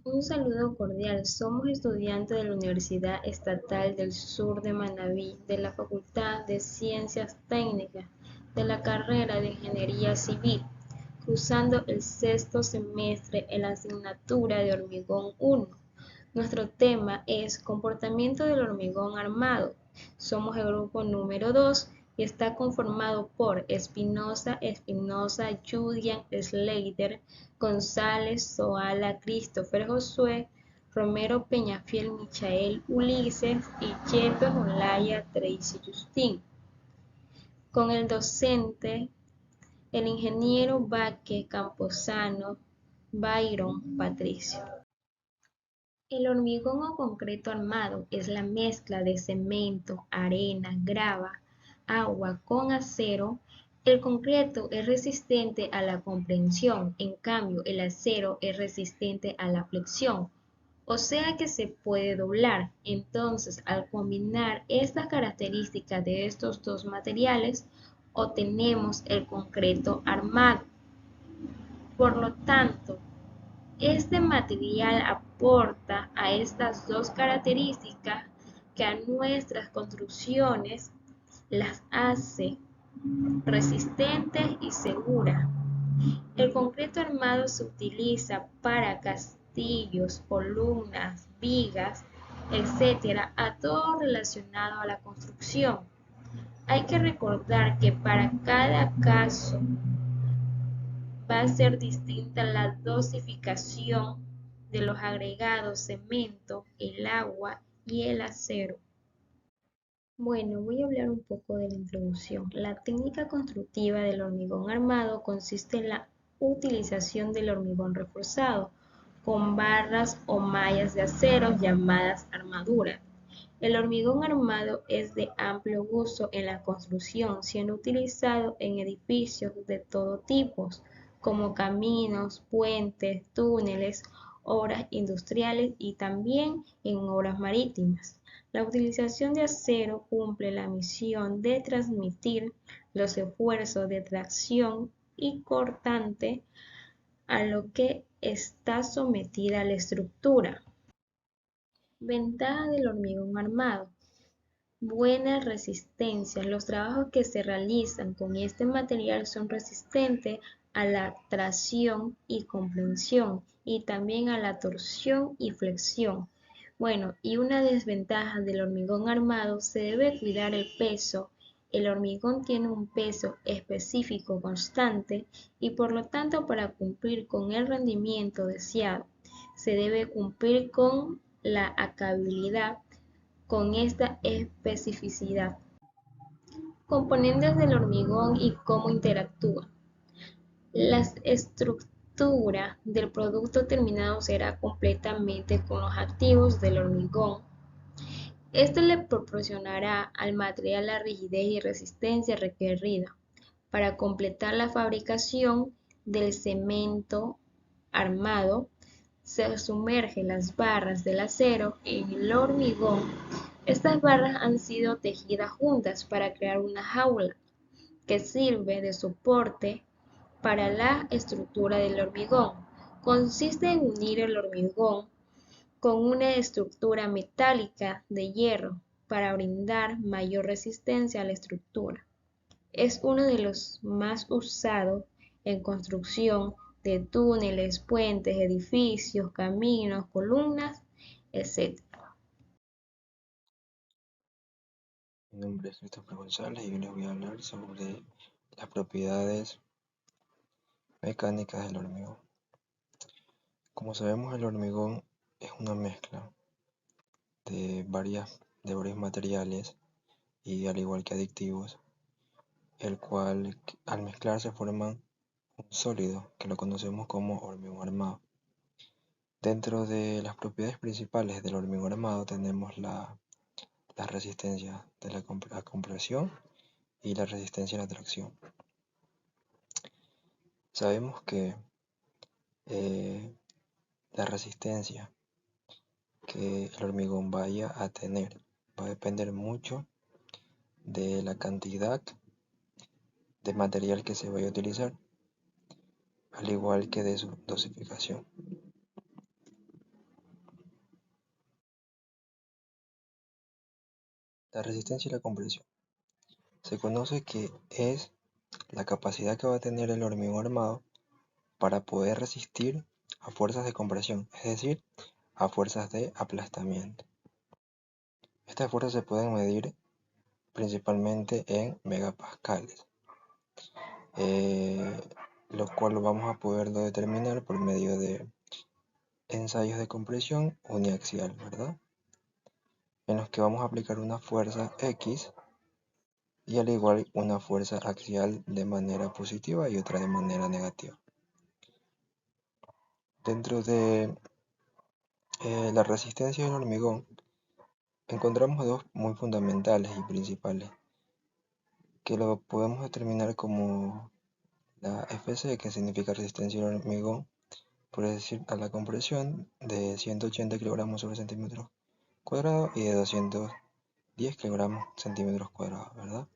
Un saludo cordial. Somos estudiantes de la Universidad Estatal del Sur de Manabí, de la Facultad de Ciencias Técnicas, de la carrera de Ingeniería Civil, cursando el sexto semestre en la asignatura de Hormigón 1. Nuestro tema es Comportamiento del hormigón armado. Somos el grupo número 2 y está conformado por Espinosa, Julian, Slater, González, Zoala, Christopher Josué, Romero, Peñafiel, Michael, Ulises y Jeppe Olaya, Tracy Justin. Con el docente, el ingeniero Baque Camposano, Byron Patricio. El hormigón o concreto armado es la mezcla de cemento, arena, grava, agua con acero. El concreto es resistente a la compresión, en cambio el acero es resistente a la flexión, o sea que se puede doblar. Entonces, al combinar estas características de estos dos materiales, obtenemos el concreto armado. Por lo tanto, este material aporta a estas dos características que a nuestras construcciones las hace resistentes y seguras. El concreto armado se utiliza para castillos, columnas, vigas, etcétera, a todo relacionado a la construcción. Hay que recordar que para cada caso va a ser distinta la dosificación de los agregados cemento, el agua y el acero. Bueno, voy a hablar un poco de la introducción. La técnica constructiva del hormigón armado consiste en la utilización del hormigón reforzado con barras o mallas de acero llamadas armaduras. El hormigón armado es de amplio uso en la construcción, siendo utilizado en edificios de todo tipo, como caminos, puentes, túneles, obras industriales y también en obras marítimas. La utilización de acero cumple la misión de transmitir los esfuerzos de tracción y cortante a lo que está sometida la estructura. Ventaja del hormigón armado. Buena resistencia. Los trabajos que se realizan con este material son resistentes a la tracción y compresión y también a la torsión y flexión. Bueno, y una desventaja del hormigón armado, se debe cuidar el peso. El hormigón tiene un peso específico constante y por lo tanto para cumplir con el rendimiento deseado se debe cumplir con la acababilidad con esta especificidad. Componentes del hormigón y cómo interactúan. La estructura del producto terminado será completamente con los activos del hormigón. Esto le proporcionará al material la rigidez y resistencia requerida para completar la fabricación del cemento armado. Se sumergen las barras del acero en el hormigón. Estas barras han sido tejidas juntas para crear una jaula que sirve de soporte para la estructura del hormigón. Consiste en unir el hormigón con una estructura metálica de hierro para brindar mayor resistencia a la estructura. Es uno de los más usados en construcción de túneles, puentes, edificios, caminos, columnas, etc. Mi nombre es Christopher González y yo les voy a hablar sobre las propiedades mecánicas del hormigón. Como sabemos, el hormigón es una mezcla de varios materiales y al igual que aditivos, el cual al mezclarse forman un sólido que lo conocemos como hormigón armado. Dentro de las propiedades principales del hormigón armado tenemos la resistencia de la compresión y la resistencia a la tracción. Sabemos que eh, la resistencia que el hormigón vaya a tener va a depender mucho de la cantidad de material que se vaya a utilizar, al igual que de su dosificación. La resistencia y la compresión. Se conoce que es la capacidad que va a tener el hormigón armado para poder resistir a fuerzas de compresión, es decir, a fuerzas de aplastamiento. Estas fuerzas se pueden medir principalmente en megapascales, eh, lo cual vamos a poderlo determinar por medio de ensayos de compresión uniaxial, ¿verdad? En los que vamos a aplicar una fuerza X y al igual una fuerza axial de manera positiva y otra de manera negativa. Dentro de la resistencia del hormigón encontramos dos muy fundamentales y principales, que lo podemos determinar como la FC, que significa resistencia del hormigón, por decir a la compresión, de 180 kilogramos sobre centímetros cuadrados y de 210 kilogramos centímetros cuadrados, ¿verdad?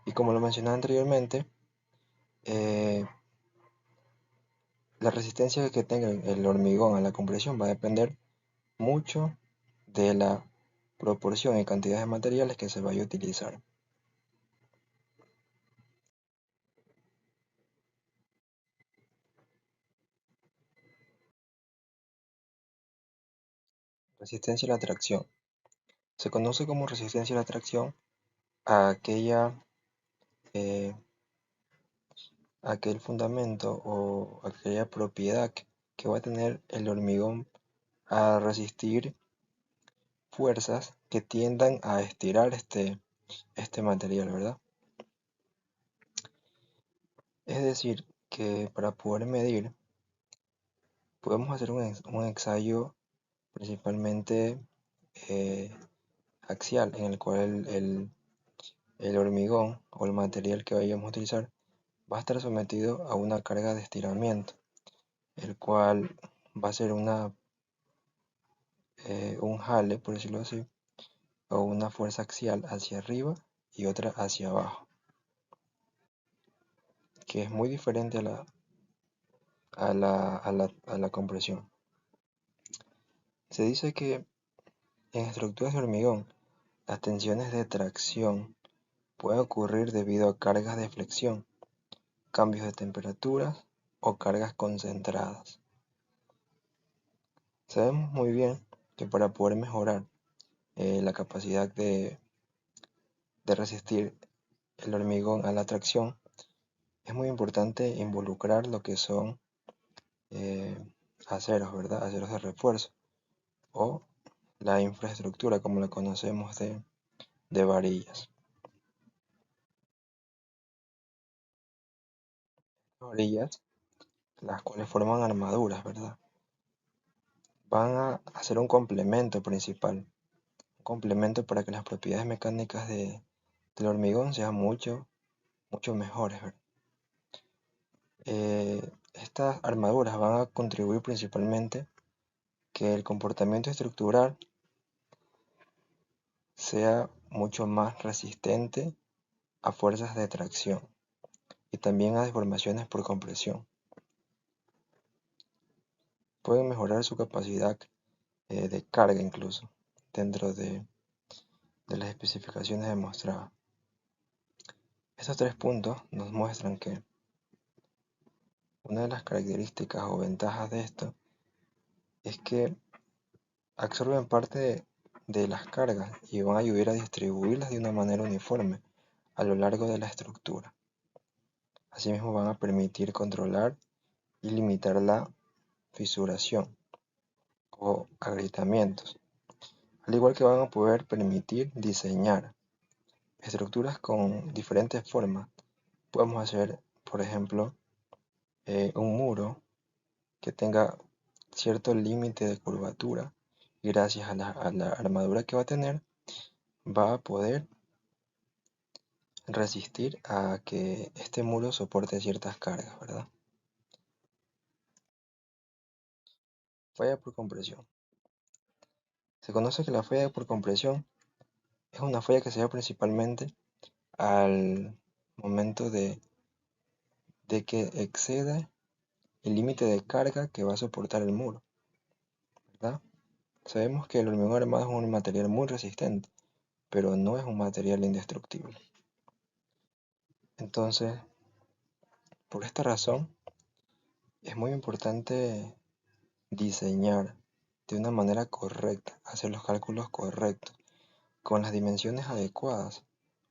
Y como lo mencioné anteriormente, eh, la resistencia que tenga el hormigón a la compresión va a depender mucho de la proporción y cantidad de materiales que se vaya a utilizar. Resistencia a la tracción. Se conoce como resistencia a la tracción a eh, aquel fundamento o aquella propiedad que va a tener el hormigón a resistir fuerzas que tiendan a estirar este material, ¿verdad? Es decir, que para poder medir, podemos hacer un ensayo principalmente eh, axial, en el cual el hormigón o el material que vayamos a utilizar va a estar sometido a una carga de estiramiento, el cual va a ser un jale, por decirlo así, o una fuerza axial hacia arriba y otra hacia abajo, que es muy diferente a la compresión. Se dice que en estructuras de hormigón, las tensiones de tracción pueden ocurrir debido a cargas de flexión, cambios de temperaturas o cargas concentradas. Sabemos muy bien que para poder mejorar la capacidad de resistir el hormigón a la tracción, es muy importante involucrar lo que son eh, aceros, ¿verdad? Aceros de refuerzo o la infraestructura como la conocemos de varillas. Varillas, las cuales forman armaduras, ¿verdad? Van a hacer un complemento principal, un complemento para que las propiedades mecánicas del hormigón sean mucho mejores, ¿verdad? Estas armaduras van a contribuir principalmente que el comportamiento estructural sea mucho más resistente a fuerzas de tracción y también a deformaciones por compresión. Pueden mejorar su capacidad de carga incluso dentro de las especificaciones demostradas. Estos tres puntos nos muestran que una de las características o ventajas de esto es que absorben parte de las cargas y van a ayudar a distribuirlas de una manera uniforme a lo largo de la estructura. Asimismo van a permitir controlar y limitar la fisuración o agrietamientos, al igual que van a poder permitir diseñar estructuras con diferentes formas. Podemos hacer, por ejemplo, un muro que tenga cierto límite de curvatura y gracias a la armadura que va a tener, va a poder resistir a que este muro soporte ciertas cargas, ¿verdad? Falla por compresión. Se conoce que la falla por compresión es una falla que se da principalmente al momento de que exceda el límite de carga que va a soportar el muro, ¿verdad? Sabemos que el hormigón armado es un material muy resistente, pero no es un material indestructible. Entonces, por esta razón, es muy importante diseñar de una manera correcta, hacer los cálculos correctos, con las dimensiones adecuadas,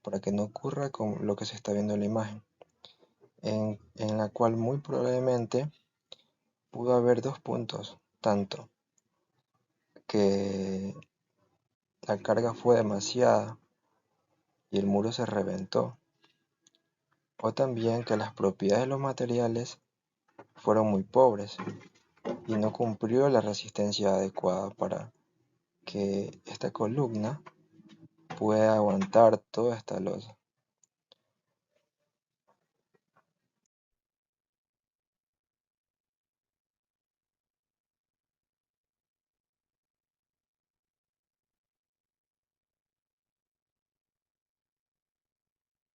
para que no ocurra con lo que se está viendo en la imagen, en la cual muy probablemente pudo haber dos puntos, tanto que la carga fue demasiada y el muro se reventó, o también que las propiedades de los materiales fueron muy pobres y no cumplió la resistencia adecuada para que esta columna pueda aguantar toda esta losa.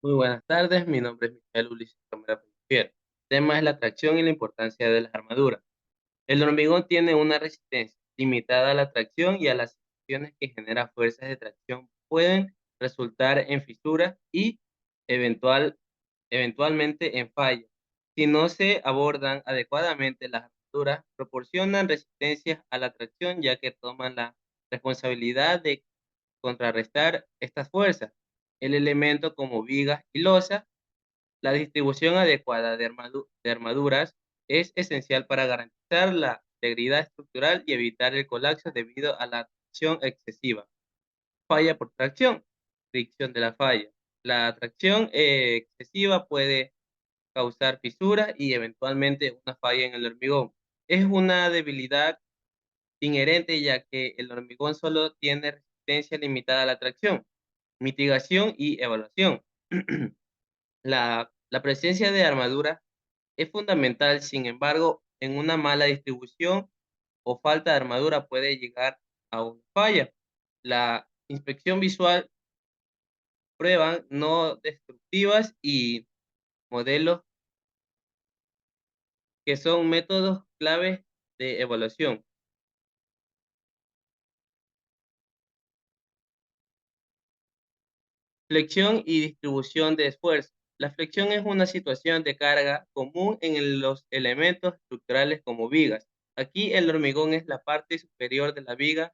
Muy buenas tardes, mi nombre es Michael Ulises Romero Pellicer. El tema es la tracción y la importancia de las armaduras. El hormigón tiene una resistencia limitada a la tracción y a las situaciones que genera fuerzas de tracción pueden resultar en fisuras y eventual, eventualmente en fallas. Si no se abordan adecuadamente, las armaduras proporcionan resistencias a la tracción ya que toman la responsabilidad de contrarrestar estas fuerzas. El elemento como vigas y losas, la distribución adecuada de armaduras es esencial para garantizar la integridad estructural y evitar el colapso debido a la tracción excesiva. Falla por tracción, fricción de la falla. La tracción excesiva puede causar fisuras y eventualmente una falla en el hormigón. Es una debilidad inherente ya que el hormigón solo tiene resistencia limitada a la tracción. Mitigación y evaluación. La presencia de armadura es fundamental, sin embargo, en una mala distribución o falta de armadura puede llegar a una falla. La inspección visual, pruebas no destructivas y modelos que son métodos claves de evaluación. Flexión y distribución de esfuerzo. La flexión es una situación de carga común en los elementos estructurales como vigas. Aquí el hormigón es la parte superior de la viga,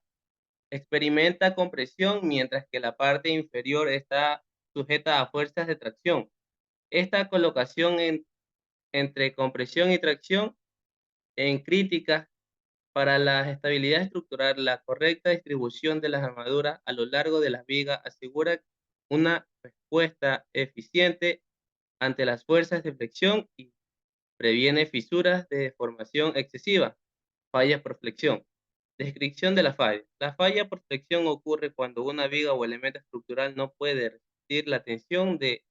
experimenta compresión mientras que la parte inferior está sujeta a fuerzas de tracción. Esta colocación entre compresión y tracción en crítica para la estabilidad estructural, la correcta distribución de las armaduras a lo largo de las vigas asegura una respuesta eficiente ante las fuerzas de flexión y previene fisuras de deformación excesiva. Falla por flexión. Descripción de la falla. La falla por flexión ocurre cuando una viga o elemento estructural no puede resistir la tensión de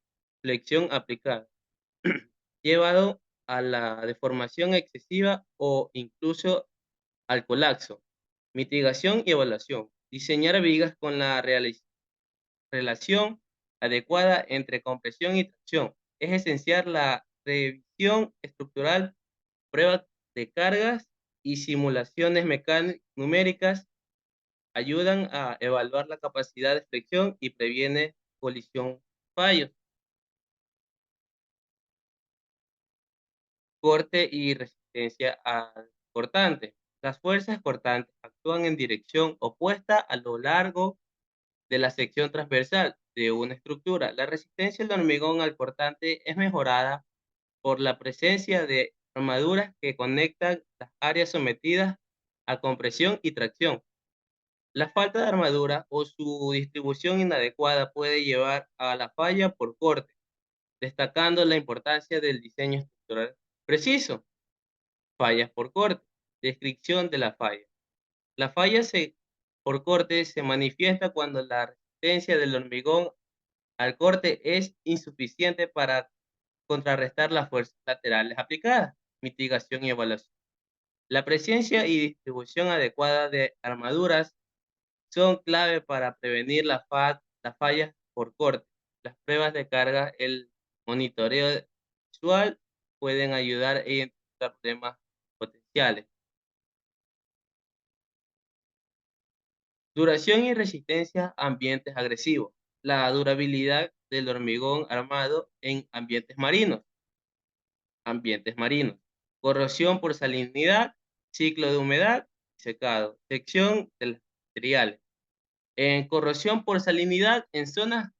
flexión aplicada, llevado a la deformación excesiva o incluso al colapso. Mitigación y evaluación. Diseñar vigas con la relación adecuada entre compresión y tracción. Es esencial la revisión estructural, pruebas de cargas y simulaciones numéricas ayudan a evaluar la capacidad de flexión y previene colisión fallos. Corte y resistencia al cortante. Las fuerzas cortantes actúan en dirección opuesta a lo largo de la sección transversal de una estructura. La resistencia del hormigón al cortante es mejorada por la presencia de armaduras que conectan las áreas sometidas a compresión y tracción. La falta de armadura o su distribución inadecuada puede llevar a la falla por corte, destacando la importancia del diseño estructural preciso. Fallas por corte. Descripción de la falla. La por corte se manifiesta cuando la resistencia del hormigón al corte es insuficiente para contrarrestar las fuerzas laterales aplicadas. Mitigación y evaluación. La presencia y distribución adecuada de armaduras son clave para prevenir las fallas por corte. Las pruebas de carga, el monitoreo visual pueden ayudar a identificar problemas potenciales. Duración y resistencia a ambientes agresivos. La durabilidad del hormigón armado en ambientes marinos. Corrosión por salinidad, ciclo de humedad y secado. Sección de los materiales. En corrosión por salinidad, en zonas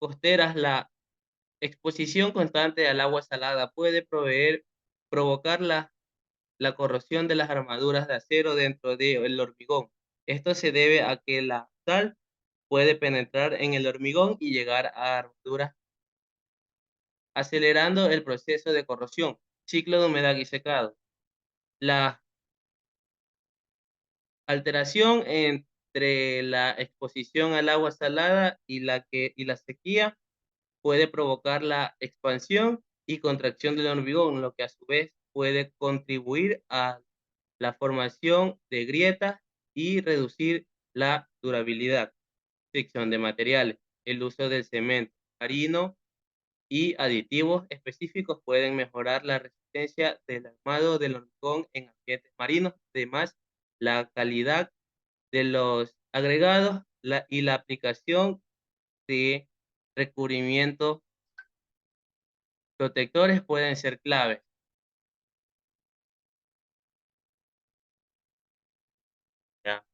costeras, la exposición constante al agua salada puede provocar la corrosión de las armaduras de acero dentro del hormigón. Esto se debe a que la sal puede penetrar en el hormigón y llegar a armaduras, acelerando el proceso de corrosión. Ciclo de humedad y secado. La alteración entre la exposición al agua salada y la sequía puede provocar la expansión y contracción del hormigón, lo que a su vez puede contribuir a la formación de grietas y reducir la durabilidad. Fricción de materiales. El uso del cemento marino y aditivos específicos pueden mejorar la resistencia del armado del hormigón en ambientes marinos. Además, la calidad de los agregados y la aplicación de recubrimientos protectores pueden ser claves. ¿Ya?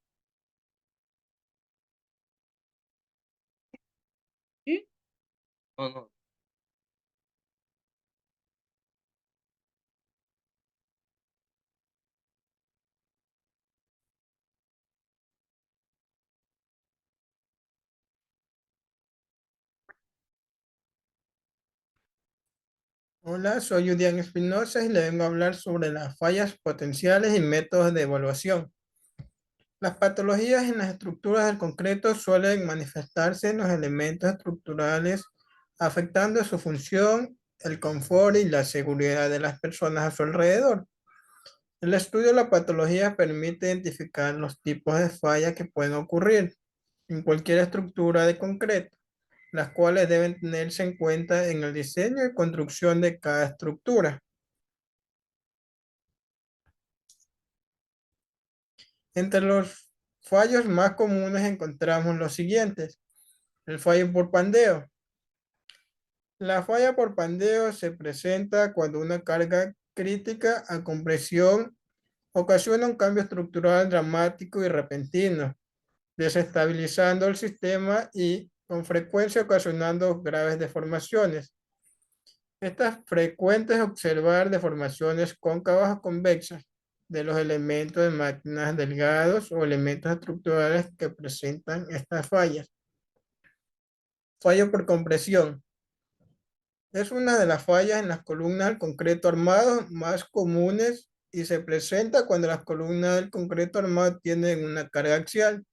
¿Sí? ¿O no? Hola, soy Julián Espinosa y le vengo a hablar sobre las fallas potenciales y métodos de evaluación. Las patologías en las estructuras del concreto suelen manifestarse en los elementos estructurales, afectando su función, el confort y la seguridad de las personas a su alrededor. El estudio de la patología permite identificar los tipos de fallas que pueden ocurrir en cualquier estructura de concreto, las cuales deben tenerse en cuenta en el diseño y construcción de cada estructura. Entre los fallos más comunes encontramos los siguientes. El fallo por pandeo. La falla por pandeo se presenta cuando una carga crítica a compresión ocasiona un cambio estructural dramático y repentino, desestabilizando el sistema y con frecuencia ocasionando graves deformaciones. Estas frecuentes observar deformaciones cóncavas o convexas de los elementos de máquinas delgados o elementos estructurales que presentan estas fallas. Fallo por compresión. Es una de las fallas en las columnas del concreto armado más comunes y se presenta cuando las columnas del concreto armado tienen una carga axial,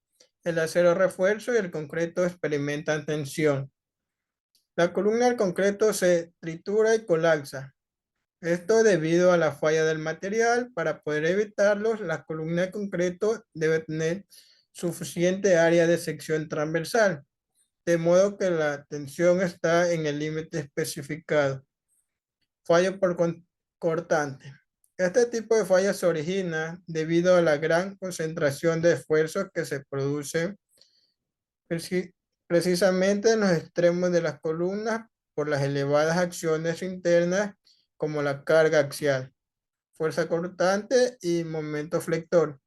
el acero refuerzo y el concreto experimentan tensión. La columna del concreto se tritura y colapsa. Esto debido a la falla del material. Para poder evitarlo, la columna de concreto debe tener suficiente área de sección transversal, de modo que la tensión está en el límite especificado. Fallo por cortante. Este tipo de falla se origina debido a la gran concentración de esfuerzos que se produce precisamente en los extremos de las columnas por las elevadas acciones internas como la carga axial, fuerza cortante y momento flector,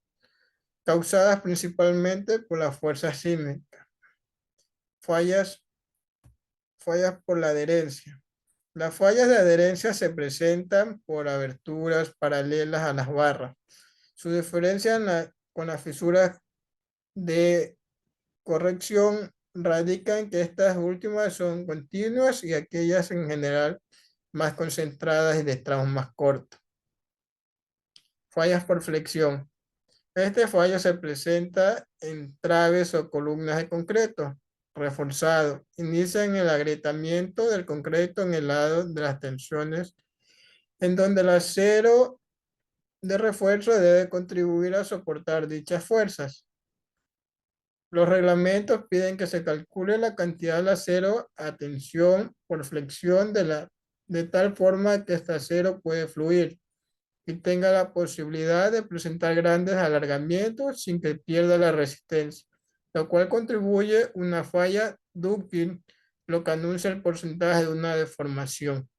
causadas principalmente por la fuerza sísmica. Fallas por la adherencia. Las fallas de adherencia se presentan por aberturas paralelas a las barras. Su diferencia con las fisuras de corrección radica en que estas últimas son continuas y aquellas en general más concentradas y de tramos más cortos. Fallas por flexión. Este fallo se presenta en traves o columnas de concreto reforzado. Inicia en el agrietamiento del concreto en el lado de las tensiones, en donde el acero de refuerzo debe contribuir a soportar dichas fuerzas. Los reglamentos piden que se calcule la cantidad de acero a tensión por flexión de tal forma que este acero puede fluir y tenga la posibilidad de presentar grandes alargamientos sin que pierda la resistencia. lo cual contribuye una falla dúctil, lo que anuncia el porcentaje de una deformación.